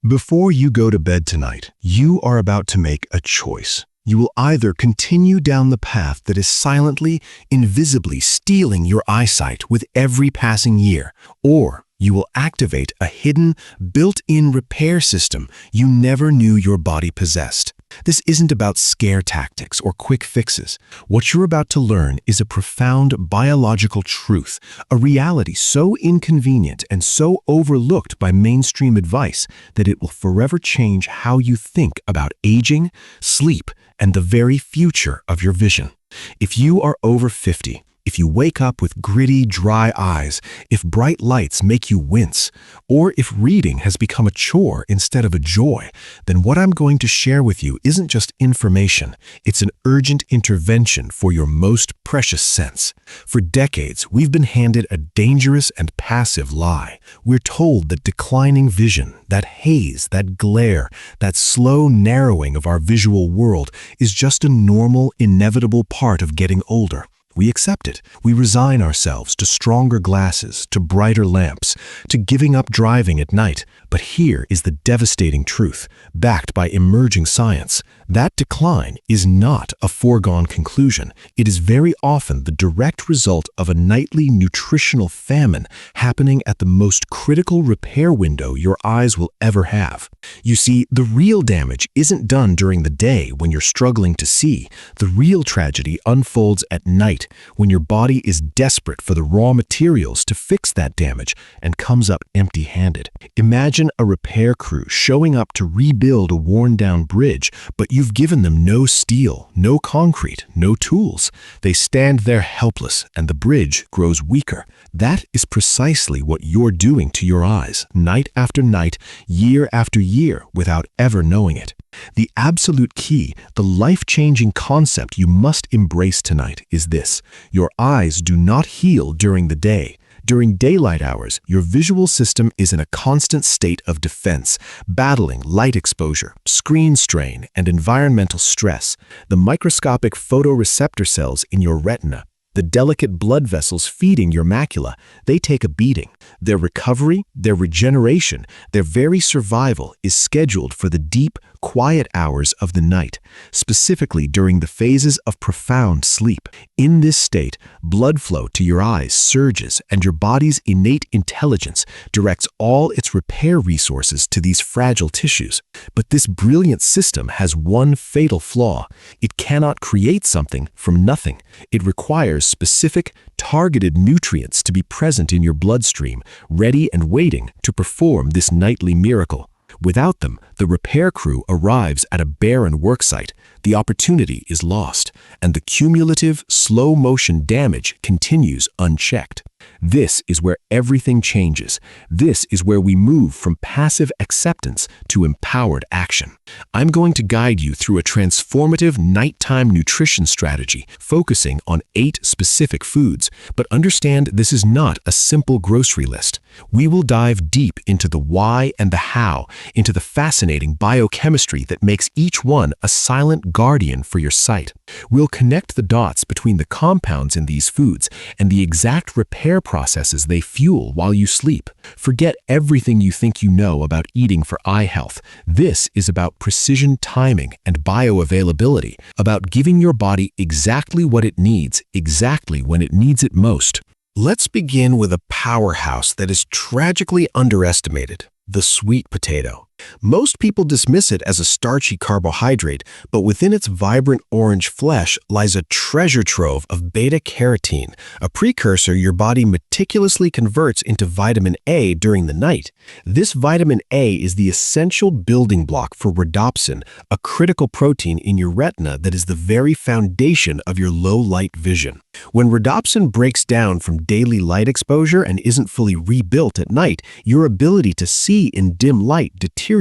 Before you go to bed tonight, you are about to make a choice. You will either continue down the path that is silently, invisibly stealing your eyesight with every passing year, or you will activate a hidden, built-in repair system you never knew your body possessed. This isn't about scare tactics or quick fixes. What you're about to learn is a profound biological truth, a reality so inconvenient and so overlooked by mainstream advice that it will forever change how you think about aging, sleep, and the very future of your vision. If you are over 50, if you wake up with gritty, dry eyes, if bright lights make you wince, or if reading has become a chore instead of a joy, then what I'm going to share with you isn't just information, it's an urgent intervention for your most precious sense. For decades, we've been handed a dangerous and passive lie. We're told that declining vision, that haze, that glare, that slow narrowing of our visual world is just a normal, inevitable part of getting older. We accept it. We resign ourselves to stronger glasses, to brighter lamps, to giving up driving at night. But here is the devastating truth, backed by emerging science. That decline is not a foregone conclusion. It is very often the direct result of a nightly nutritional famine happening at the most critical repair window your eyes will ever have. You see, the real damage isn't done during the day when you're struggling to see. The real tragedy unfolds at night, when your body is desperate for the raw materials to fix that damage and comes up empty-handed. Imagine a repair crew showing up to rebuild a worn-down bridge, but you've given them no steel, no concrete, no tools. They stand there helpless, and the bridge grows weaker. That is precisely what you're doing to your eyes, night after night, year after year, without ever knowing it. The absolute key, the life-changing concept you must embrace tonight is this: your eyes do not heal during the day. During daylight hours, your visual system is in a constant state of defense, battling light exposure, screen strain, and environmental stress. The microscopic photoreceptor cells in your retina, the delicate blood vessels feeding your macula, they take a beating. Their recovery, their regeneration, their very survival is scheduled for the deep, quiet hours of the night, specifically during the phases of profound sleep. In this state, blood flow to your eyes surges, and your body's innate intelligence directs all its repair resources to these fragile tissues. But this brilliant system has one fatal flaw. It cannot create something from nothing. It requires specific, targeted nutrients to be present in your bloodstream, ready and waiting to perform this nightly miracle. Without them, the repair crew arrives at a barren worksite, the opportunity is lost, and the cumulative, slow-motion damage continues unchecked. This is where everything changes. This is where we move from passive acceptance to empowered action. I'm going to guide you through a transformative nighttime nutrition strategy focusing on 8 specific foods, but understand this is not a simple grocery list. We will dive deep into the why and the how, into the fascinating biochemistry that makes each one a silent guardian for your sight. We'll connect the dots between the compounds in these foods and the exact repair processes they fuel while you sleep. Forget everything you think you know about eating for eye health. This is about precision timing and bioavailability, about giving your body exactly what it needs, exactly when it needs it most. Let's begin with a powerhouse that is tragically underestimated: the sweet potato. Most people dismiss it as a starchy carbohydrate, but within its vibrant orange flesh lies a treasure trove of beta-carotene, a precursor your body meticulously converts into vitamin A during the night. This vitamin A is the essential building block for rhodopsin, a critical protein in your retina that is the very foundation of your low-light vision. When rhodopsin breaks down from daily light exposure and isn't fully rebuilt at night, your ability to see in dim light deteriorates.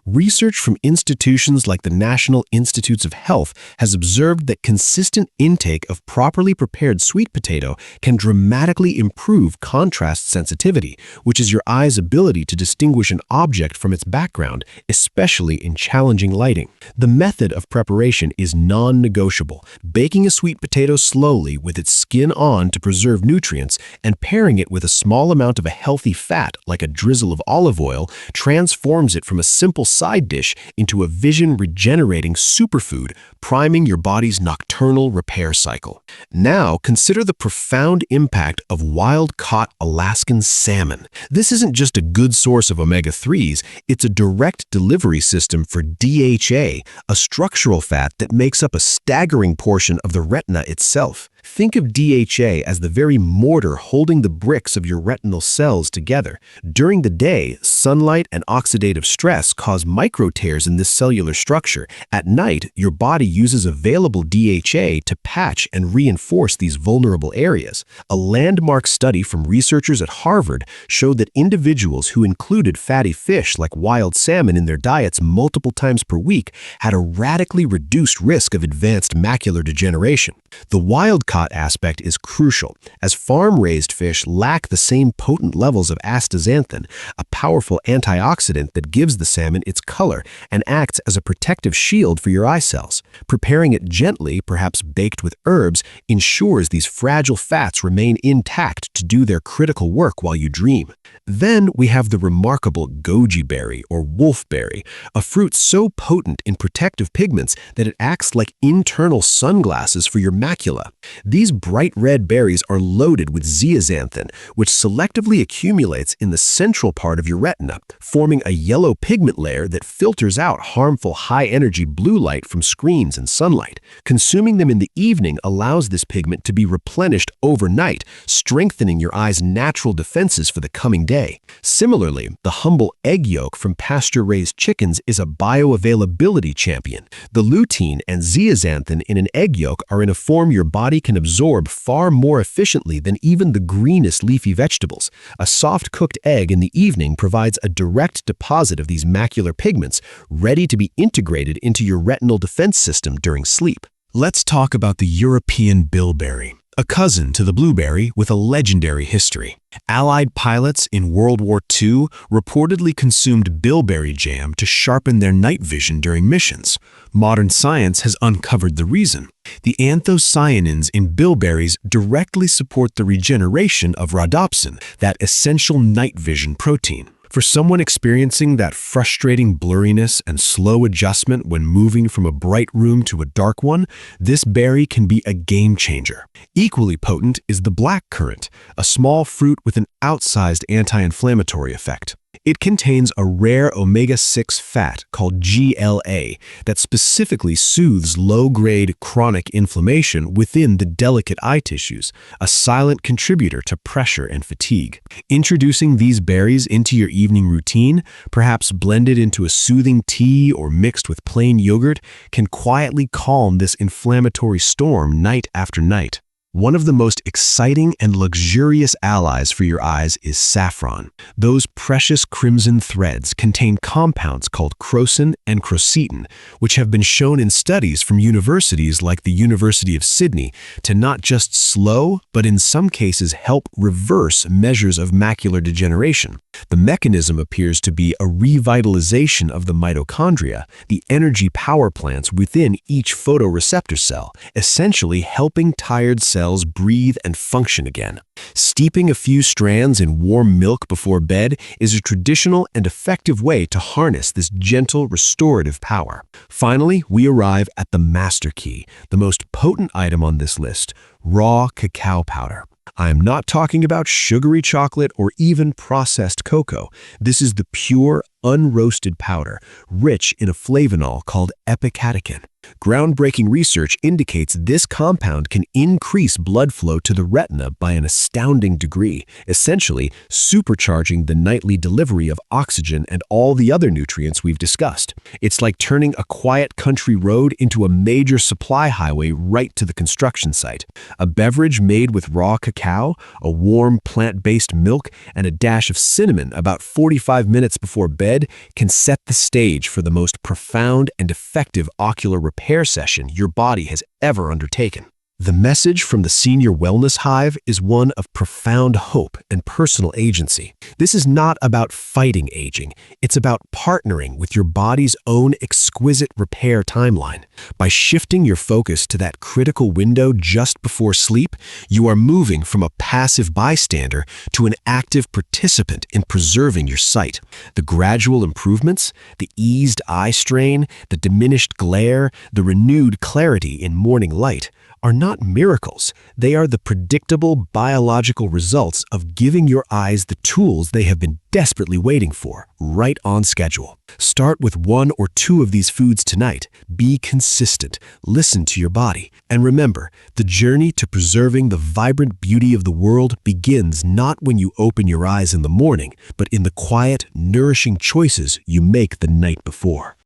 Research from institutions like the National Institutes of Health has observed that consistent intake of properly prepared sweet potato can dramatically improve contrast sensitivity, which is your eye's ability to distinguish an object from its background, especially in challenging lighting. The method of preparation is non-negotiable. Baking a sweet potato slowly with its skin on to preserve nutrients and pairing it with a small amount of a healthy fat like a drizzle of olive oil transforms it from a simple side dish into a vision-regenerating superfood, priming your body's nocturnal repair cycle. Now, consider the profound impact of wild-caught Alaskan salmon. This isn't just a good source of omega-3s, it's a direct delivery system for DHA, a structural fat that makes up a staggering portion of the retina itself. Think of DHA as the very mortar holding the bricks of your retinal cells together. During the day, sunlight and oxidative stress cause micro tears in this cellular structure. At night, your body uses available DHA to patch and reinforce these vulnerable areas. A landmark study from researchers at Harvard showed that individuals who included fatty fish like wild salmon in their diets multiple times per week had a radically reduced risk of advanced macular degeneration. The wild-caught aspect is crucial, as farm-raised fish lack the same potent levels of astaxanthin, a powerful antioxidant that gives the salmon its color and acts as a protective shield for your eye cells. Preparing it gently, perhaps baked with herbs, ensures these fragile fats remain intact to do their critical work while you dream. Then we have the remarkable goji berry or wolfberry, a fruit so potent in protective pigments that it acts like internal sunglasses for your macula. These bright red berries are loaded with zeaxanthin, which selectively accumulates in the central part of your retina, forming a yellow pigment layer that filters out harmful high-energy blue light from screens and sunlight. Consuming them in the evening allows this pigment to be replenished overnight, strengthening your eye's natural defenses for the coming day. Similarly, the humble egg yolk from pasture-raised chickens is a bioavailability champion. The lutein and zeaxanthin in an egg yolk are in a form your body can absorb far more efficiently than even the greenest leafy vegetables. A soft-cooked egg in the evening provides a direct deposit of these macular pigments, ready to be integrated into your retinal defense system during sleep. Let's talk about the European bilberry, a cousin to the blueberry with a legendary history. Allied pilots in World War II reportedly consumed bilberry jam to sharpen their night vision during missions. Modern science has uncovered the reason. The anthocyanins in bilberries directly support the regeneration of rhodopsin, that essential night vision protein. For someone experiencing that frustrating blurriness and slow adjustment when moving from a bright room to a dark one, this berry can be a game changer. Equally potent is the blackcurrant, a small fruit with an outsized anti-inflammatory effect. It contains a rare omega-6 fat called GLA that specifically soothes low-grade chronic inflammation within the delicate eye tissues, a silent contributor to pressure and fatigue. Introducing these berries into your evening routine, perhaps blended into a soothing tea or mixed with plain yogurt, can quietly calm this inflammatory storm night after night. One of the most exciting and luxurious allies for your eyes is saffron. Those precious crimson threads contain compounds called crocin and crocitin, which have been shown in studies from universities like the University of Sydney to not just slow, but in some cases help reverse measures of macular degeneration. The mechanism appears to be a revitalization of the mitochondria, the energy power plants within each photoreceptor cell, essentially helping tired cells breathe and function again. Steeping a few strands in warm milk before bed is a traditional and effective way to harness this gentle restorative power. Finally, we arrive at the master key, the most potent item on this list, raw cacao powder. I am not talking about sugary chocolate or even processed cocoa. This is the pure, unroasted powder, rich in a flavonol called epicatechin. Groundbreaking research indicates this compound can increase blood flow to the retina by an astounding degree, essentially supercharging the nightly delivery of oxygen and all the other nutrients we've discussed. It's like turning a quiet country road into a major supply highway right to the construction site. A beverage made with raw cacao, a warm plant-based milk, and a dash of cinnamon about 45 minutes before bed can set the stage for the most profound and effective ocular repair session your body has ever undertaken. The message from the Senior Wellness Hive is one of profound hope and personal agency. This is not about fighting aging. It's about partnering with your body's own exquisite repair timeline. By shifting your focus to that critical window just before sleep, you are moving from a passive bystander to an active participant in preserving your sight. The gradual improvements, the eased eye strain, the diminished glare, the renewed clarity in morning light are not miracles. They are the predictable biological results of giving your eyes the tools they have been desperately waiting for, right on schedule. Start with 1 or 2 of these foods tonight. Be consistent. Listen to your body. And remember, the journey to preserving the vibrant beauty of the world begins not when you open your eyes in the morning, but in the quiet, nourishing choices you make the night before.